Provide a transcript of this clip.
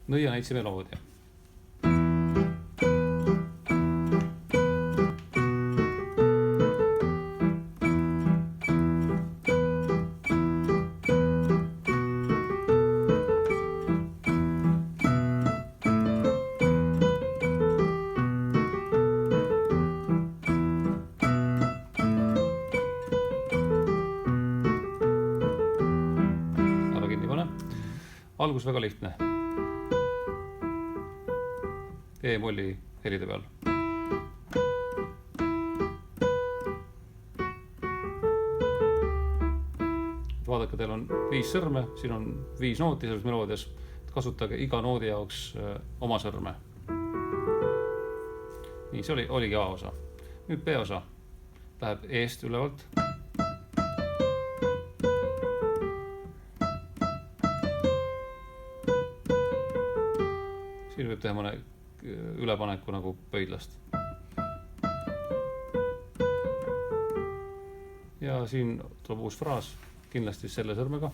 nõianeitsi meloodia. Algus väga lihtne. E-molli helide peal. Vaadake, teil on 5 sõrme, siin on 5 nooti selles meloodias. Kasutage iga noodi jaoks oma sõrme. Nii, see oligi A osa. Nüüd B osa läheb E-st ülevalt. Siin võib teha mõne ülepaneku nagu pöidlast. Ja siin tuleb uus fraas, kindlasti selle sõrmega.